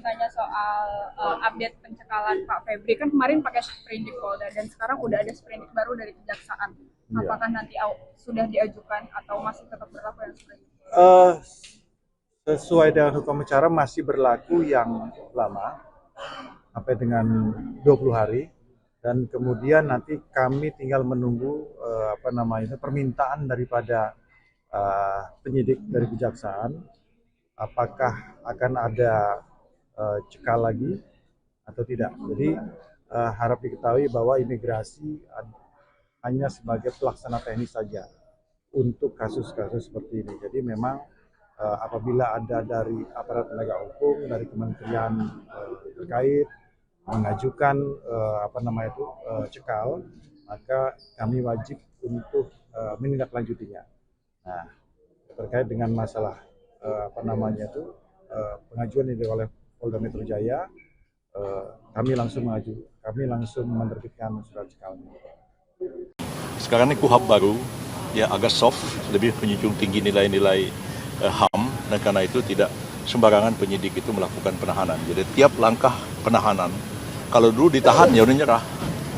nanya soal update pencekalan Pak Febri. Kan kemarin pakai sprindik Polda dan sekarang udah ada sprindik baru dari Kejaksaan. Apakah nanti sudah diajukan atau masih tetap berlaku yang sprindik? Sesuai dengan hukum acara masih berlaku yang lama sampai dengan 20 hari, dan kemudian nanti kami tinggal menunggu permintaan daripada penyidik dari Kejaksaan, apakah akan ada cekal lagi atau tidak. Jadi harap diketahui bahwa imigrasi hanya sebagai pelaksana teknis saja untuk kasus-kasus seperti ini. Jadi memang apabila ada dari aparat penegak hukum, dari kementerian terkait mengajukan cekal, maka kami wajib untuk menindaklanjutinya. Nah, terkait dengan masalah pengajuan ini oleh Polda Metro Jaya, kami langsung menerbitkan surat cekalnya. Sekarang ini KUHP baru, ya agak soft, lebih menjunjung tinggi nilai-nilai HAM, dan karena itu tidak sembarangan penyidik itu melakukan penahanan. Jadi tiap langkah penahanan, kalau dulu ditahan ya udah nyerah,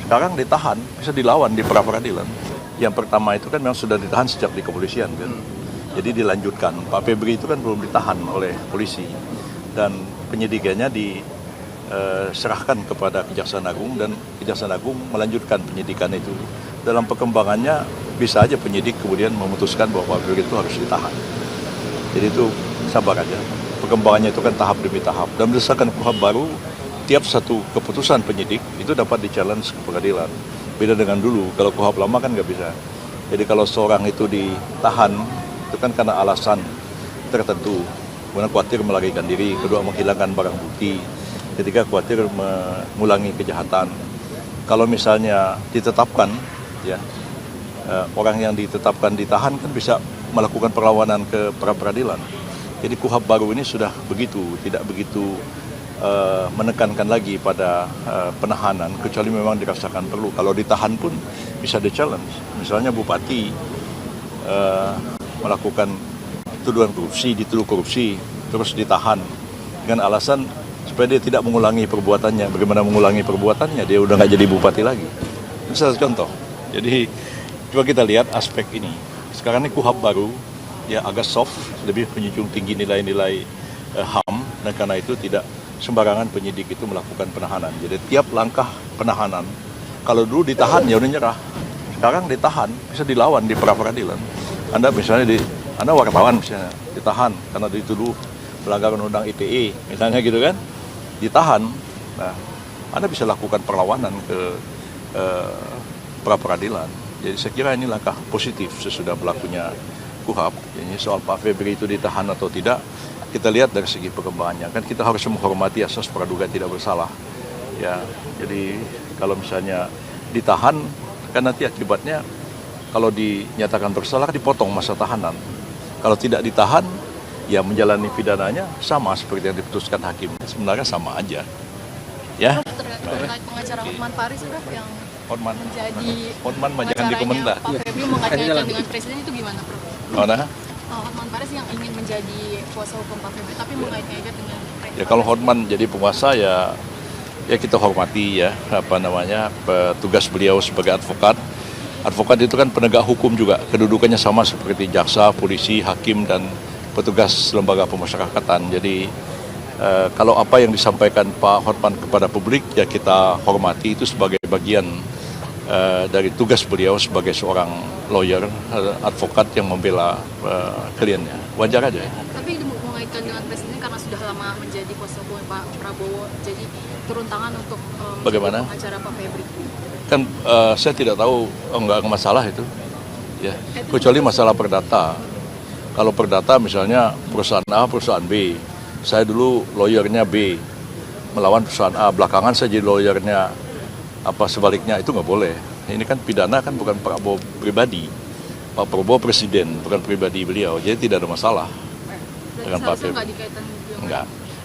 sekarang ditahan bisa dilawan di pra-peradilan. Yang pertama itu kan memang sudah ditahan sejak di kepolisian kan, jadi dilanjutkan. Pak Febri itu kan belum ditahan oleh polisi dan penyidikannya diserahkan kepada Kejaksaan Agung, dan Kejaksaan Agung melanjutkan penyidikan itu. Dalam perkembangannya bisa aja penyidik kemudian memutuskan bahwa Pak Febri itu harus ditahan. Jadi itu sabar aja. Perkembangannya itu kan tahap demi tahap. Dan berdasarkan KUHP baru, tiap satu keputusan penyidik itu dapat di-challenge ke pengadilan. Beda dengan dulu, kalau KUHP lama kan nggak bisa. Jadi kalau seorang itu ditahan, itu kan karena alasan tertentu. Kemudian khawatir melarikan diri, kedua menghilangkan barang bukti, ketiga khawatir mengulangi kejahatan. Kalau misalnya ditetapkan, ya orang yang ditetapkan ditahan kan bisa melakukan perlawanan ke pra-peradilan. Jadi KUHP baru ini sudah begitu, tidak begitu menekankan lagi pada penahanan, kecuali memang dirasakan perlu. Kalau ditahan pun bisa di-challenge. Misalnya Bupati melakukan tuduhan korupsi, dituduh korupsi, terus ditahan dengan alasan supaya dia tidak mengulangi perbuatannya. Bagaimana mengulangi perbuatannya? Dia udah nggak jadi bupati lagi. Itu salah satu contoh. Jadi coba kita lihat aspek ini. Sekarang ini KUHP baru, ya agak soft, lebih menjunjung tinggi nilai-nilai HAM, dan karena itu tidak sembarangan penyidik itu melakukan penahanan. Jadi tiap langkah penahanan, kalau dulu ditahan ya udah nyerah, sekarang ditahan bisa dilawan di pra-peradilan. Anda misalnya Anda wartawan misalnya ditahan karena dituduh pelanggaran undang ITE misalnya gitu kan, ditahan, nah Anda bisa lakukan perlawanan ke pra-peradilan. Jadi saya kira ini langkah positif sesudah berlakunya KUHP. Jadi soal Pak Febri itu ditahan atau tidak, kita lihat dari segi perkembangannya. Kan kita harus menghormati asas praduga tidak bersalah. Ya, jadi kalau misalnya ditahan, kan nanti akibatnya kalau dinyatakan bersalah dipotong masa tahanan. Kalau tidak ditahan, ya menjalani pidananya sama seperti yang diputuskan hakim. Sebenarnya sama aja. Ya. Terkait pengacara Hotman Paris yang menjadi Hotman jangan dikomentar. Pak Febri mengaitkan dengan presiden itu gimana, Prof? Oh, nah? Hotman Paris yang ingin menjadi kuasa hukum Pak Febri tapi mengaitkan dengan presiden. Ya kalau Hotman jadi penguasa ya kita hormati ya tugas beliau sebagai advokat. Advokat itu kan penegak hukum juga, kedudukannya sama seperti jaksa, polisi, hakim, dan petugas lembaga pemasyarakatan. Jadi kalau apa yang disampaikan Pak Hotman kepada publik ya kita hormati, itu sebagai bagian dari tugas beliau sebagai seorang lawyer, advokat yang membela kliennya. Wajar aja. Tapi mengaitkan dengan presiden karena sudah lama menjadi kuasa hukum Pak Prabowo, jadi turun tangan untuk bagaimana pengacara Pak Febri. Kan saya tidak tahu, enggak masalah itu. Ya, kecuali masalah perdata. Kalau perdata misalnya perusahaan A, perusahaan B. Saya dulu lawyernya B, melawan perusahaan A. Belakangan saya jadi lawyernya sebaliknya, itu nggak boleh. Ini kan pidana kan bukan Prabowo pribadi. Pak Prabowo presiden, bukan pribadi beliau. Jadi tidak ada masalah dengan Pak Febri.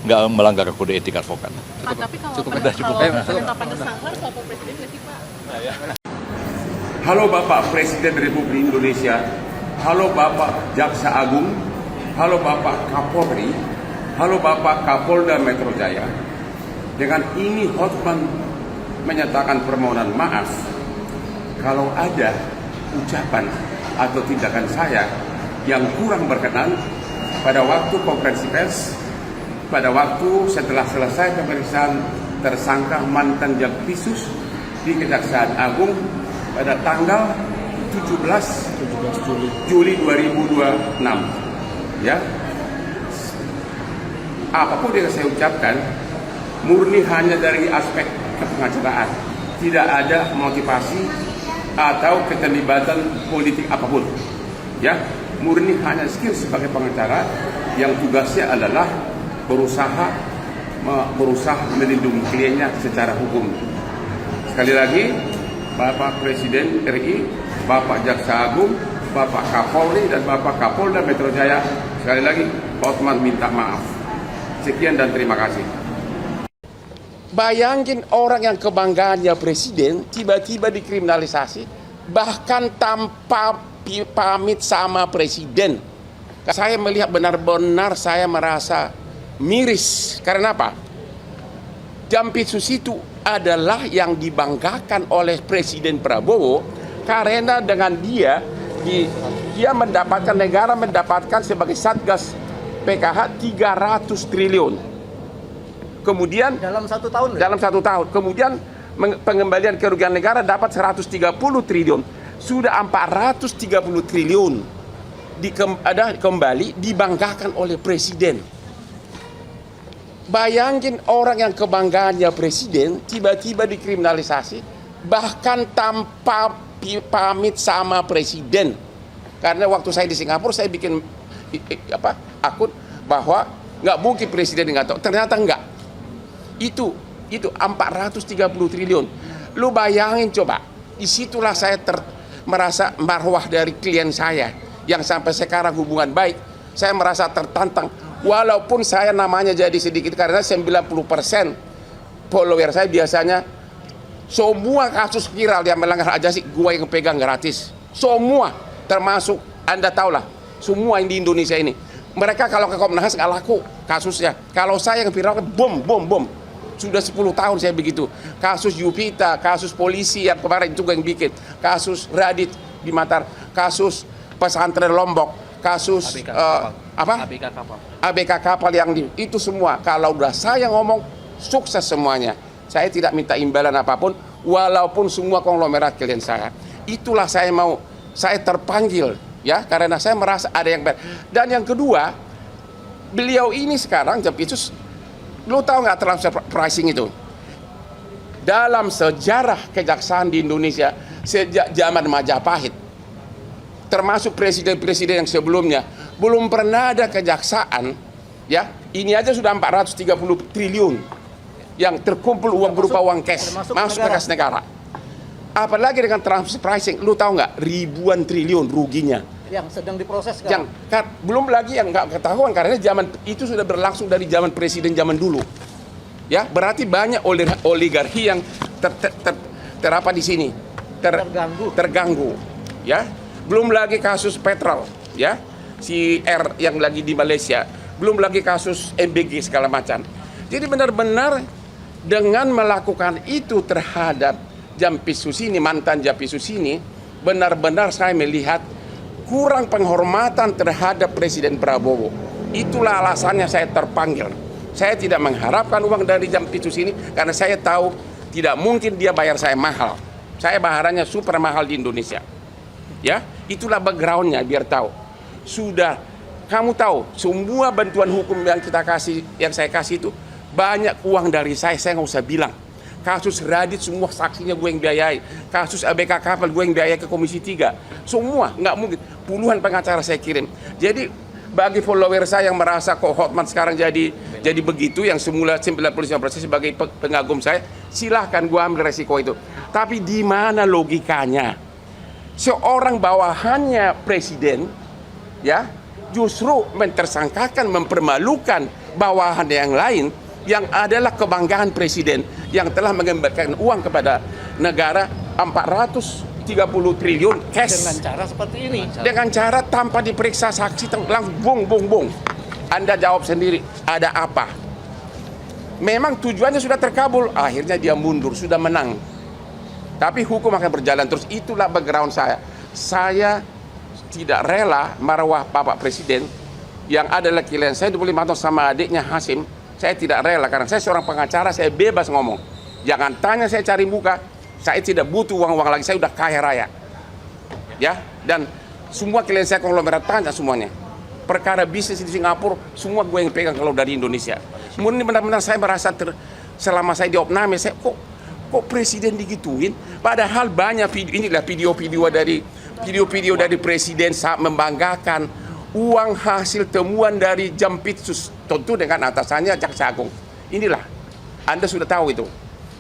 Nggak melanggar kode etik advokat. Tapi kalau penetapan tersangka soal presiden nggak sih Pak? Halo Bapak Presiden Republik Indonesia, halo Bapak Jaksa Agung, halo Bapak Kapolri, Halo Bapak Kapolda Metro Jaya, dengan ini Hotman menyatakan permohonan maaf kalau ada ucapan atau tindakan saya yang kurang berkenan pada waktu konferensi pers, pada waktu setelah selesai pemeriksaan tersangka mantan Jampitsus di Kejaksaan Agung pada tanggal 17 Juli 2026. Ya, apapun yang saya ucapkan murni hanya dari aspek kepengacaraan, tidak ada motivasi atau keterlibatan politik apapun. Ya, murni hanya skill sebagai pengacara yang tugasnya adalah berusaha melindungi kliennya secara hukum. Sekali lagi, Bapak Presiden RI, Bapak Jaksa Agung, Bapak Kapolri dan Bapak Kapolda Metro Jaya, sekali lagi Hotman minta maaf. Sekian dan terima kasih. Bayangin orang yang kebanggaannya presiden tiba-tiba dikriminalisasi, bahkan tanpa pamit sama presiden. Saya melihat benar-benar saya merasa miris. Karena apa? Jampitsus itu adalah yang dibanggakan oleh Presiden Prabowo karena dengan dia mendapatkan, negara mendapatkan sebagai Satgas PKH 300 triliun. Kemudian dalam satu tahun. Kemudian pengembalian kerugian negara dapat 130 triliun. Sudah 430 triliun kembali dibanggakan oleh presiden. Bayangin orang yang kebanggaannya presiden tiba-tiba dikriminalisasi, bahkan tanpa pamit sama presiden. Karena waktu saya di Singapura saya bikin akun bahwa nggak mungkin presiden nggak tahu. Ternyata enggak. Itu 430 triliun. Lu bayangin coba. Disitulah saya merasa marwah dari klien saya yang sampai sekarang hubungan baik. Saya merasa tertantang. Walaupun saya namanya jadi sedikit karena 90% follower saya biasanya semua kasus viral yang melanggar hak asasi gua yang pegang gratis. Semua, termasuk Anda tahulah, semua yang di Indonesia ini. Mereka kalau ke Komnas nggak laku kasusnya. Kalau saya yang viral bom. Sudah 10 tahun saya begitu. Kasus Yupita, kasus polisi yang kemarin juga yang bikin, kasus Radit di Matar, kasus pesantren Lombok, kasus ABK kapal yang itu semua. Kalau udah saya ngomong sukses semuanya. Saya tidak minta imbalan apapun, walaupun semua konglomerat klien saya. Itulah saya terpanggil ya, karena saya merasa ada yang benar. Dan yang kedua, beliau ini sekarang Jampitsus. Lu tahu nggak transfer pricing itu? Dalam sejarah kejaksaan di Indonesia sejak zaman Majapahit, termasuk presiden-presiden yang sebelumnya, belum pernah ada kejaksaan, ya, ini aja sudah 430 triliun yang terkumpul uang berupa uang cash masuk ke kas negara. Apalagi dengan transfer pricing, lu tahu nggak ribuan triliun ruginya. Yang sedang diproses sekarang. Belum lagi yang nggak ketahuan karena zaman itu sudah berlangsung dari zaman presiden zaman dulu. Ya, berarti banyak oligarki yang terapa di sini terganggu. Ya, belum lagi kasus petrol, ya, si R yang lagi di Malaysia, belum lagi kasus MBG segala macam. Jadi benar-benar dengan melakukan itu terhadap Jampitsus ini, mantan Jampitsus ini, benar-benar saya melihat kurang penghormatan terhadap Presiden Prabowo. Itulah alasannya saya terpanggil. Saya tidak mengharapkan uang dari Jampitsus ini karena saya tahu tidak mungkin dia bayar saya mahal. Saya bayarannya super mahal di Indonesia. Ya, itulah backgroundnya biar tahu. Sudah kamu tahu semua bantuan hukum yang saya kasih itu banyak uang dari saya nggak usah bilang. Kasus Radit semua saksinya gue yang biayai. Kasus ABK kapal gue yang biayai ke Komisi 3. Semua, nggak mungkin. Puluhan pengacara saya kirim. Jadi bagi follower saya yang merasa kok Hotman sekarang jadi begitu, yang semula 95% sebagai pengagum saya, silahkan gue ambil resiko itu. Tapi di mana logikanya? Seorang bawahannya presiden, ya, justru mentersangkakan, mempermalukan bawahan yang lain, yang adalah kebanggaan presiden yang telah mengembalikan uang kepada negara 430 triliun cash. Dengan cara seperti ini. Dengan cara tanpa diperiksa saksi langsung bung. Anda jawab sendiri, ada apa? Memang tujuannya sudah terkabul, akhirnya dia mundur, sudah menang. Tapi hukum akan berjalan terus. Itulah background saya. Saya tidak rela marwah Bapak Presiden yang adalah klien saya 25 tahun sama adiknya Hasim. Saya tidak rela karena saya seorang pengacara, saya bebas ngomong. Jangan tanya saya cari muka. Saya tidak butuh uang-uang lagi, saya udah kaya raya. Ya, dan semua klien saya konglomerat tanya semuanya. Perkara bisnis di Singapura, semua gue yang pegang kalau dari Indonesia. Murni benar-benar saya merasa selama saya di Opname, saya kok presiden digituin? Padahal banyak video-video dari presiden saat membanggakan uang hasil temuan dari Jampitsus, tentu dengan atasannya Jaksa Agung. Inilah, Anda sudah tahu itu,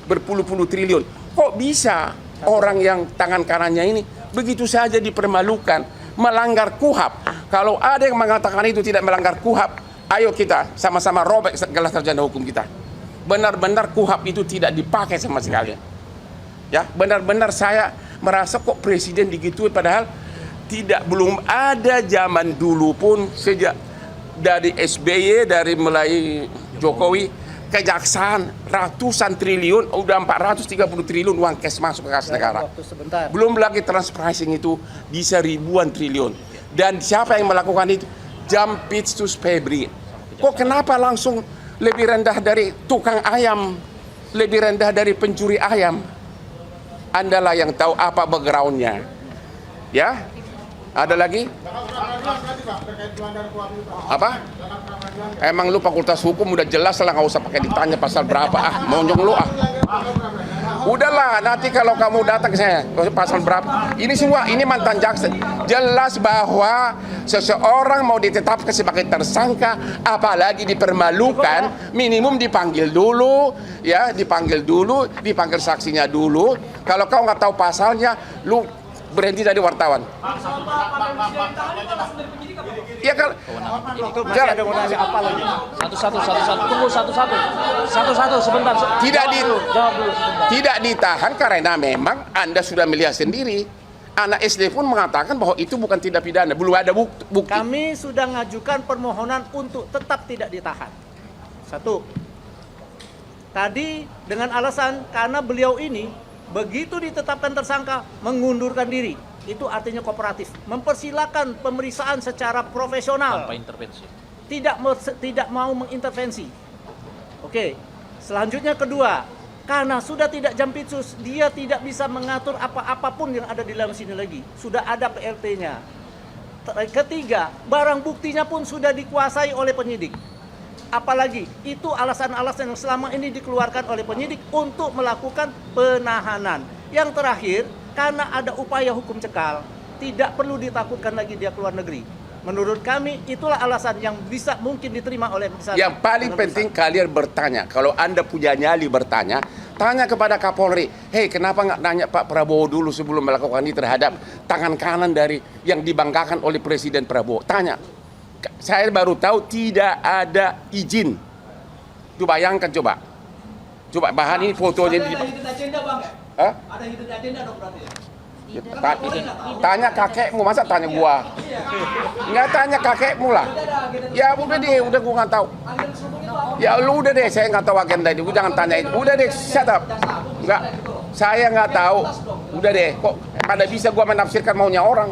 berpuluh-puluh triliun. Kok bisa orang yang tangan kanannya ini begitu saja dipermalukan, melanggar KUHAP? Kalau ada yang mengatakan itu tidak melanggar KUHAP, ayo kita sama-sama robek segala sarjana hukum kita. Benar-benar KUHAP itu tidak dipakai sama sekali. Ya, benar-benar saya merasa kok presiden digituin, padahal belum ada zaman dulu pun, sejak dari SBY, dari mulai Jokowi, kejaksaan ratusan triliun, udah 430 triliun uang cash masuk ke kas negara. Belum lagi transpricing itu bisa ribuan triliun. Dan siapa yang melakukan itu? Jampitsus Febri. Kok kenapa langsung lebih rendah dari tukang ayam, lebih rendah dari pencuri ayam? Andalah yang tahu apa backgroundnya. Ya, ada lagi? Apa? Emang lu fakultas hukum udah jelas lah, nggak usah pakai ditanya pasal berapa. Monyong lu ah. Udahlah, nanti kalau kamu datang ke saya, pasal berapa? Ini semua, ini mantan jaksa. Jelas bahwa seseorang mau ditetapkan sebagai tersangka, apalagi dipermalukan, minimum dipanggil dulu, ya, dipanggil saksinya dulu. Kalau kau nggak tahu pasalnya, lu berhenti dari wartawan. Ya kalau ada mau nanya apa lagi? Satu sebentar. Tidak ditahan karena memang Anda sudah melihat sendiri. Anak SD pun mengatakan bahwa itu bukan tindak pidana, belum ada bukti. Kami sudah mengajukan permohonan untuk tetap tidak ditahan. Satu. Tadi dengan alasan karena beliau ini begitu ditetapkan tersangka mengundurkan diri. Itu artinya kooperatif, mempersilakan pemeriksaan secara profesional tanpa intervensi. Tidak mau mengintervensi. Oke. Selanjutnya kedua, karena sudah tidak Jampitsus, dia tidak bisa mengatur apapun yang ada di dalam sini lagi. Sudah ada PLT-nya. Ketiga, barang buktinya pun sudah dikuasai oleh penyidik. Apalagi itu alasan-alasan yang selama ini dikeluarkan oleh penyidik untuk melakukan penahanan. Yang terakhir, karena ada upaya hukum cekal, tidak perlu ditakutkan lagi dia keluar negeri. Menurut kami itulah alasan yang bisa mungkin diterima oleh yang paling penting kalian bertanya. Kalau Anda punya nyali bertanya, tanya kepada Kapolri. Hei, kenapa nggak nanya Pak Prabowo dulu sebelum melakukan ini terhadap tangan kanan dari yang dibanggakan oleh Presiden Prabowo? Tanya. Saya baru tahu tidak ada izin. Coba bayangkan coba. Coba bahan ini fotonya di. Hah? Ada hidden agenda dong berarti ya? Tanya kakekmu, masa tanya gua? Nggak tanya kakekmu lah. Ya udah deh, udah gua nggak tahu. Ya lu udah deh, saya nggak tahu agenda itu. Jangan tanya itu. Udah deh, shut up. Nggak, saya nggak tahu. Udah deh, kok pada bisa gua menafsirkan maunya orang?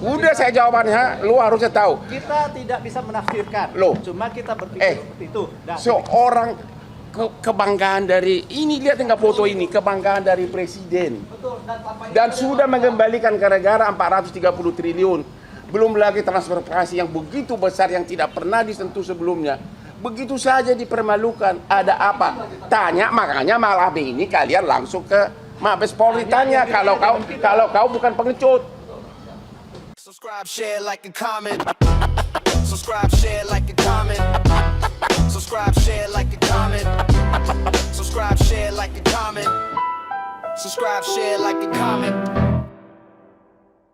Udah saya jawabannya, lu harusnya tahu. Kita tidak bisa menafsirkan. Loh. Cuma kita berpikir seperti itu. Seorang kebanggaan dari ini, lihat enggak foto ini, kebanggaan dari presiden. Dan sudah mengembalikan ke negara 430 triliun. Belum lagi transfer prasi yang begitu besar yang tidak pernah disentuh sebelumnya. Begitu saja dipermalukan. Ada apa? Tanya, makanya malam ini kalian langsung ke Mabes Polri tanya kalau kau bukan pengecut. Subscribe, share, like, and comment. Subscribe, share, like, and comment. Subscribe, share, like, and comment. Subscribe, share, like, and comment. Subscribe, share, like, and comment.